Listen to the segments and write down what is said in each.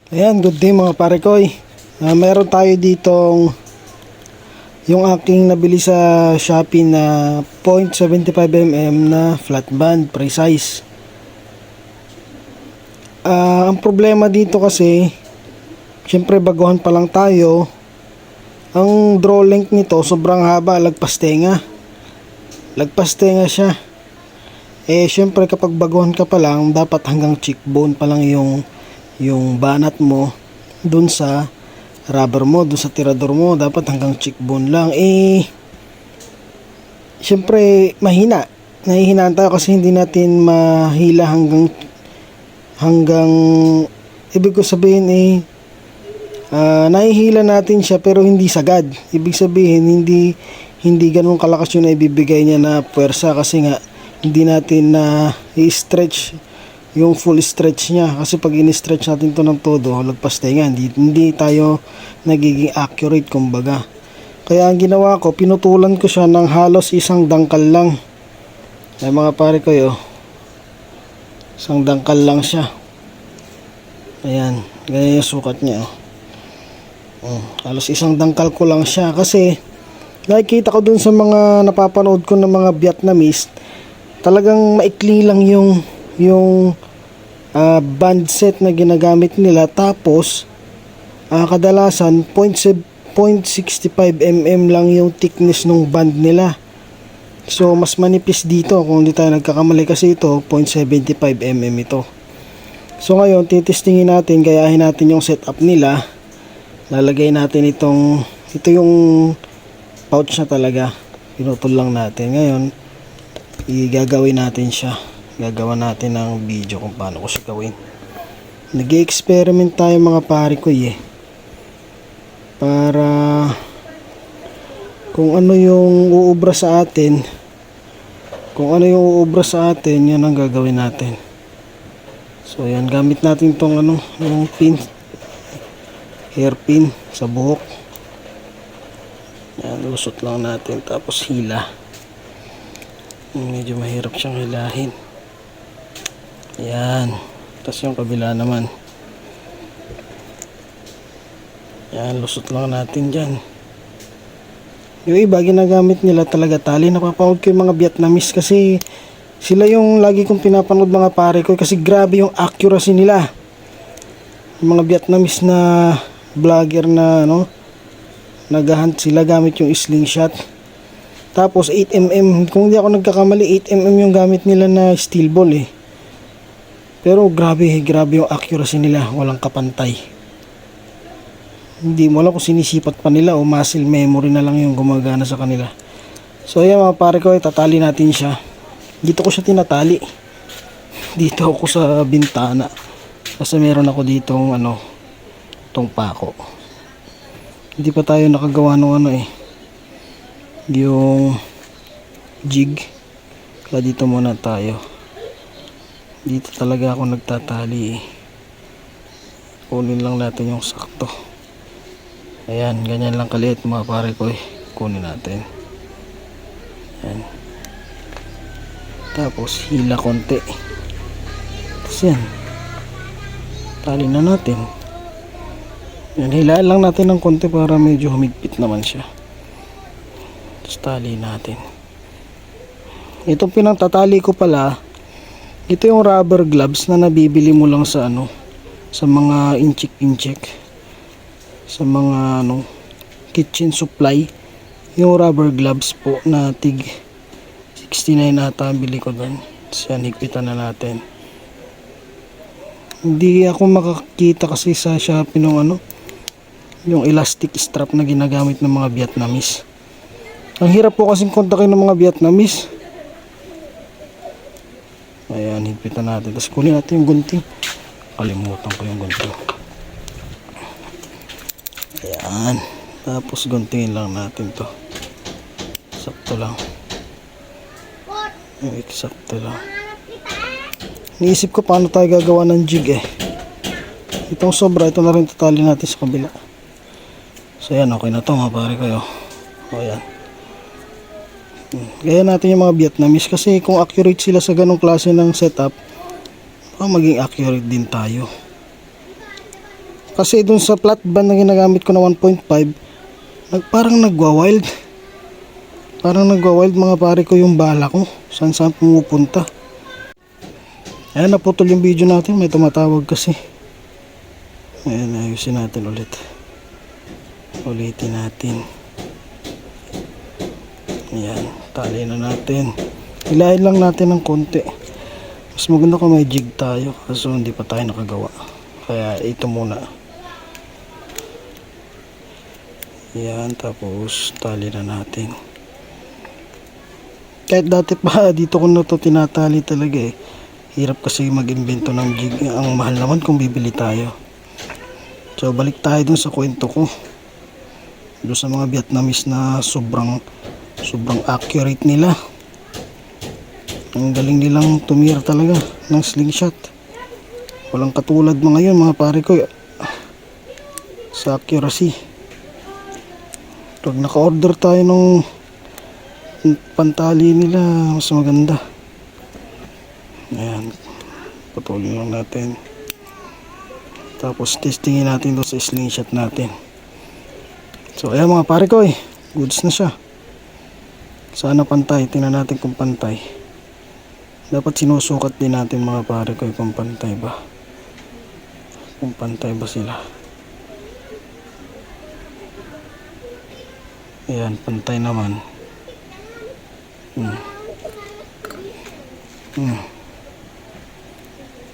Ayan, good day mga pare koy. Meron tayo ditong yung aking nabili sa Shopee na 0.75mm na flat band precise. Ang problema dito kasi, syempre baguhan pa lang tayo. Ang draw length nito sobrang haba, lagpas tenga. Lagpas tenga siya. Syempre kapag baguhan ka pa lang, dapat hanggang cheekbone pa lang yung banat mo dun sa rubber mo, dun sa tirador mo, dapat hanggang cheekbone lang. Syempre nahihinaan tayo kasi hindi natin mahila hanggang ibig ko sabihin nahihila natin siya pero hindi sagad. Ibig sabihin hindi ganun kalakas yung naibibigay niya na puwersa kasi nga hindi natin na i-stretch yung full stretch niya, kasi pag in-stretch natin to ng todo, lagpas tayo nga, hindi tayo nagiging accurate kumbaga. Kaya ang ginawa ko, pinutulan ko siya ng halos isang dangkal lang. Ay mga pare ko isang dangkal lang siya. Ayan, ganyan yung sukat niya. Halos isang dangkal ko lang siya kasi nakikita ko dun sa mga napapanood ko ng mga Vietnamese, talagang maikli lang yung band set na ginagamit nila, tapos kadalasan 0.65mm lang yung thickness ng band nila. So mas manipis dito kung hindi tayo nagkakamali kasi ito 0.75mm ito. So ngayon titestingin natin, gayahin natin yung setup nila. Lalagay natin ito yung pouch na talaga, pinutol lang natin. Ngayon igagawin natin siya, gagawa natin ng video kung paano ko siya gawin. Nag-experiment tayo mga pare ko para kung ano yung uubra sa atin, yan ang gagawin natin. So yan, gamit natin tong yung pin, hairpin sa buhok. Yan, lusot lang natin tapos hila. Medyo mahirap siyang hilahin. Yan, tapos yung kabila naman. Yan, lusot lang natin dyan. Yung iba ginagamit nila talaga tali. Napapanood ko yung mga Vietnamese kasi sila yung lagi kong pinapanood mga pare ko, kasi grabe yung accuracy nila. Yung mga Vietnamese na vlogger na naghahunt sila gamit yung slingshot. Tapos 8mm, kung hindi ako nagkakamali 8mm yung gamit nila na steel ball Pero grabe yung accuracy nila, walang kapantay. Hindi mo alam kung sinisipat pa nila o muscle memory na lang yung gumagana sa kanila. So ayan mga pare ko, tatali natin siya. Dito ko siya tinatali. Dito ako sa bintana. Kasi meron ako ditong tong pako. Hindi pa tayo nakagawa ng yung jig. Kaya dito muna tayo. Dito talaga ako nagtatali Kunin lang natin yung sakto. Ayan, ganyan lang kaliit mga pare ko Kunin natin. Ayan. Tapos hila konti. Tapos yan, tali na natin. Yan, hilaan lang natin ng konti para medyo humigpit naman siya. Tapos tali natin. Itong pinangtatali ko pala, ito yung rubber gloves na nabibili mo lang sa sa mga incheck sa mga kitchen supply. Yung rubber gloves po na tig 69 ata bili ko doon. So yan, higpitan na natin. Hindi ako makakita kasi sa Shopee yung elastic strap na ginagamit ng mga Vietnamese. Ang hirap po kasing kontakin ng mga Vietnamese. Ayan, higpitan natin. Tapos kunin natin yung gunting. Kalimutan ko yung gunting. Ayan. Tapos guntingin lang natin to. Sakto lang. Eksakto lang. Niisip ko paano tayo gagawa ng jig Itong sobra, ito na rin tatali natin sa kabila. So ayan, okay na to mga pare ko. O ayan. Gaya natin yung mga Vietnamese kasi kung accurate sila sa ganong klase ng setup, maging accurate din tayo. Kasi dun sa flat band na ginagamit ko na 1.5, parang nagwa-wild. Parang nagwa-wild mga pare ko yung bala ko. Saan saan pumupunta. Ayan, naputol yung video natin. May tumatawag kasi. Ayan, ayusin natin ulit. Ulitin natin. Ayan, tali na natin. Hilahin lang natin ng konti. Mas maganda kung may jig tayo. Kaso hindi pa tayo nakagawa. Kaya ito muna. Ayan, tapos tali na natin. Kahit dati pa dito ko na to tinatali talaga eh. Hirap kasi mag-invento ng jig. Ang mahal naman kung bibili tayo. So balik tayo dun sa kwento ko. Doon sa mga Vietnamese na sobrang accurate nila. Ang galing nilang tumira talaga ng slingshot. Walang katulad mga yun mga pare ko sa accuracy. Pag naka-order tayo ng pantali nila, mas maganda. Ayan, putulin lang natin. Tapos testingin natin doon sa slingshot natin. So ayan mga pare ko goods na siya. Sana pantay, tingnan natin kung pantay. Dapat sinusukat din natin mga pare ko kung pantay ba. Kung pantay ba sila. Ayan, pantay naman.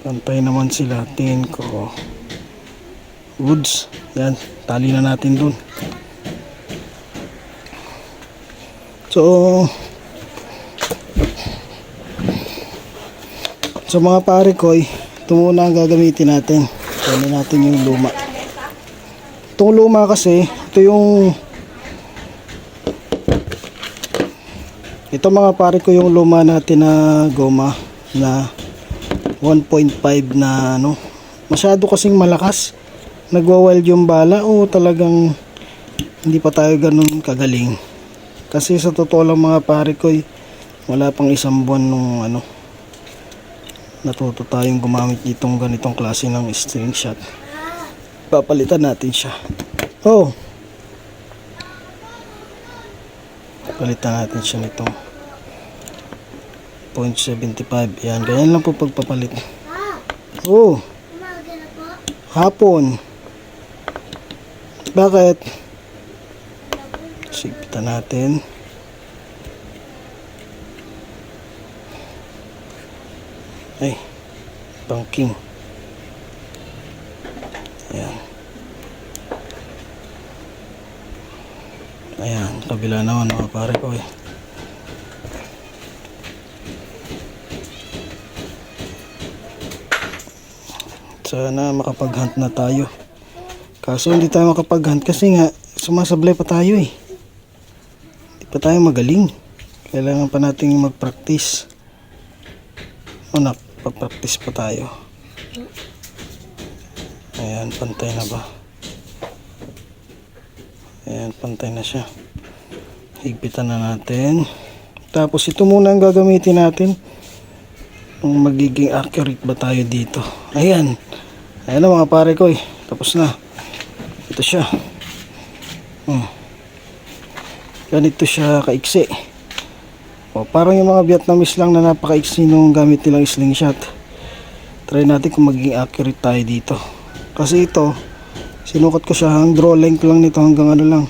Pantay naman sila, tingin ko. Woods, yan, tali na natin dun. So mga pare ko, ito muna ang gagamitin natin. Kunin natin yung luma. Itong luma kasi, ito mga pare ko yung luma natin na goma na 1.5 na ano. Masyado kasing malakas. Nagwa-wild yung bala o talagang hindi pa tayo ganun kagaling. Kasi sa totoo lang mga pare ko, wala pang isang buwan nung ano, natuto tayong gumamit ditong ganitong klase ng string shot. Papalitan natin siya. Palitan natin siya nito 0.75. Yan, ganyan lang po pagpapalit. Hapon. Bakit? Sipitan natin. Ay, banking. Ayan. Ayan, kabila naman mga pare ko Sana makapag-hunt na tayo. Kaso hindi tayo makapag-hunt kasi nga sumasablay pa tayo Hindi pa tayo magaling. Kailangan pa nating mag-practice. Pag-practice pa tayo. Ayan, pantay na ba? Ayan, pantay na siya. Higpitan na natin. Tapos ito muna ang gagamitin natin. Kung magiging accurate ba tayo dito. Ayan. Ayan na mga pare ko Tapos na. Ito siya. Ganito siya kaiksi. Parang yung mga Vietnamese lang na napakaiksi nung gamit nilang slingshot. Try natin kung magiging accurate tayo dito. Kasi ito, sinukat ko siya, ang draw length lang nito hanggang ano lang.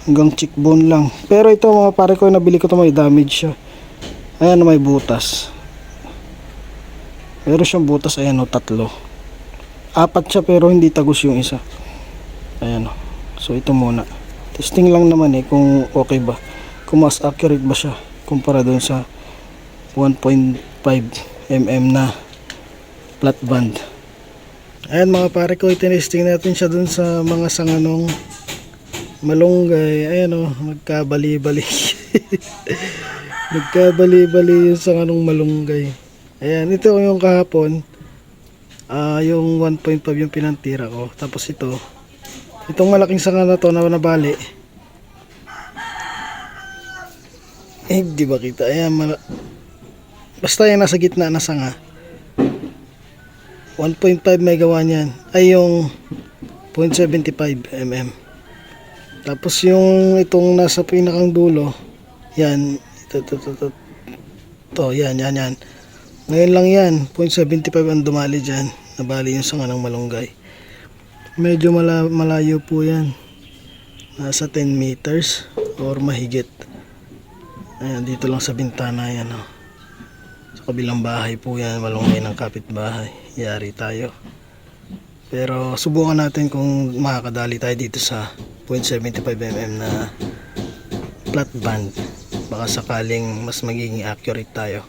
Hanggang cheekbone lang. Pero ito mga pare ko, nabili ko ito, may damage siya. Ayan, may butas. Meron siyang butas, ayan 3. 4 siya pero hindi tagos yung isa. Ayan So ito muna. Testing lang naman kung okay ba. Kung mas accurate ba siya kumpara doon sa 1.5 mm na flat band. Ayan mga pare ko, itintesting natin siya doon sa mga sanganong malunggay. Ayan nagkabali-bali. Nagkabali-bali yung sanganong malunggay. Ayan, ito yung kahapon. Yung 1.5 yung pinantira ko. Tapos itong malaking sanga na to na nabali. Di ba kita? Ayan, basta yung nasa gitna na sanga. 1.5 may gawa niyan. Ay yung 0.75 mm. Tapos yung itong nasa pinakang dulo, yan, ito, yan. Ngayon lang yan, 0.75 ang dumali dyan. Nabali yung sanga ng malunggay. Medyo malayo po yan. Nasa 10 meters or mahigit. Ayan, dito lang sa bintana yan. Oh. Sa kabilang bahay po yan, malunggay ng kapitbahay. Yari tayo. Pero subukan natin kung makakadali tayo dito sa 0.75 mm na flat band. Baka sakaling mas magiging accurate tayo.